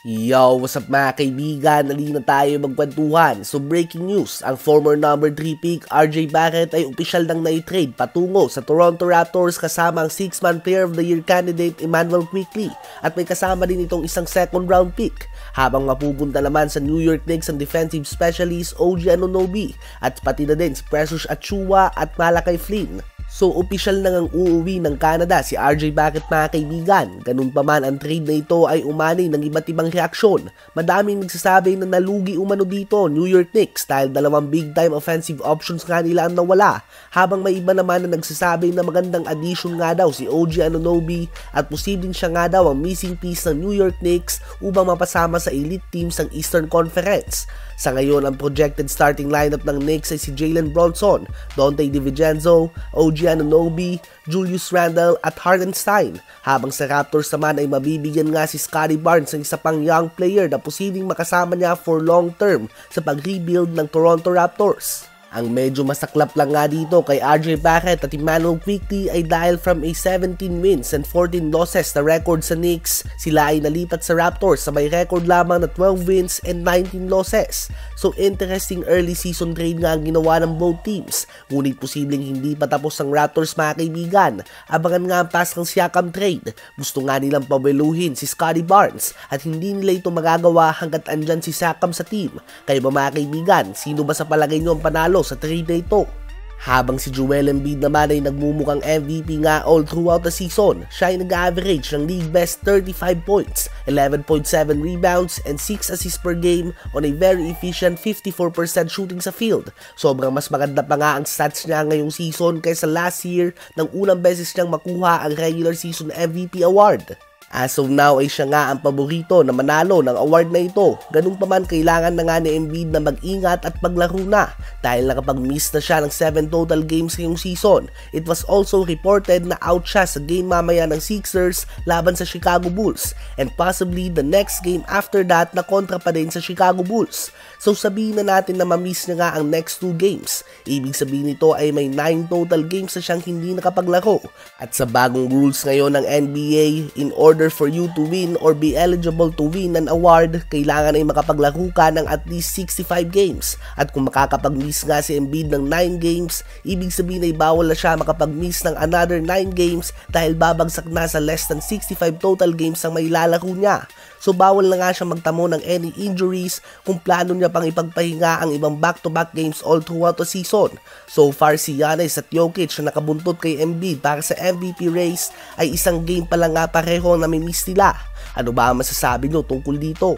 Yo, what's up mga kaibigan? Halina tayo magkwentuhan. So breaking news, ang former number 3 pick RJ Barrett ay opisyal nang na-trade patungo sa Toronto Raptors kasama ang 6-man Player of the Year candidate Immanuel Quickley at may kasama din itong isang second round pick. Habang mapupunta naman sa New York Knicks ang defensive specialist OG Anunoby at pati na din si Precious Achiuwa at Malachi Flynn. So, opisyal na ngang uuwi ng Canada si RJ Barrett mga kaibigan. Ganun pa man ang trade na ito ay umanay ng iba't ibang reaksyon. Madaming nagsasabi na nalugi umano dito New York Knicks dahil dalawang big time offensive options nga nila ang nawala. Habang may iba naman na nagsasabi na magandang addition nga daw si OG Anunoby at posibleng siya nga daw ang missing piece ng New York Knicks upang mapasama sa elite teams ng Eastern Conference. Sa ngayon, ang projected starting lineup ng Knicks ay si Jalen Brunson, Donte DiVincenzo, OG Anunoby, Julius Randle at Hartenstein. Habang sa Raptors naman ay mabibigyan nga si Scottie Barnes ng isa pang young player na posibleng makasama niya for long term sa pag-rebuild ng Toronto Raptors. Ang medyo masaklap lang nga dito kay RJ Barrett at Immanuel Quickley ay dahil from a 17 wins and 14 losses na record sa Knicks, sila ay nalipat sa Raptors sa may record lamang na 12 wins and 19 losses. So interesting early season trade nga ang ginawa ng both teams, ngunit posibleng hindi pa tapos ang Raptors mga kaibigan. Abangan nga ang Pascal Siakam trade. Gusto nga nilang pabeluhin si Scottie Barnes at hindi nila ito magagawa hanggat andyan si Siakam sa team. Kayo ba mga kaibigan, sino ba sa palagay nyo ang panalo sa trade na ito? Habang si Joel Embiid naman ay nagmumukhang MVP nga all throughout the season, siya ay nag-average ng league best 35 points, 11.7 rebounds, and 6 assists per game on a very efficient 54% shooting sa field. Sobrang mas maganda pa nga ang stats niya ngayong season kaysa last year nang unang beses niyang makuha ang regular season MVP award. As of now ay siya nga ang paborito na manalo ng award na ito. Ganun pa man, kailangan na nga ni Embiid na mag-ingat at paglaro na dahil nakapag-miss na siya ng 7 total games ngayong season. It was also reported na out siya sa game mamaya ng Sixers laban sa Chicago Bulls and possibly the next game after that na kontra pa din sa Chicago Bulls. So sabihin na natin na ma-miss niya nga ang next 2 games. Ibig sabihin nito ay may 9 total games na siyang hindi nakapaglaro. At sa bagong rules ngayon ng NBA, in order for you to win or be eligible to win an award, kailangan ay makapaglaro ka ng at least 65 games. At kung makakapag-miss nga si Embiid ng 9 games, ibig sabihin ay bawal na siya makapag-miss ng another 9 games dahil babagsak na sa less than 65 total games ang may lalaro niya. So bawal na nga siya magtamo ng any injuries kung plano niya pang ipagpahinga ang ibang back-to-back games all throughout the season. So far si Giannis at Jokic na nakabuntot kay Embiid para sa MVP race ay isang game pa lang nga pareho na may miss nila. Ano ba ang masasabi nyo tungkol dito?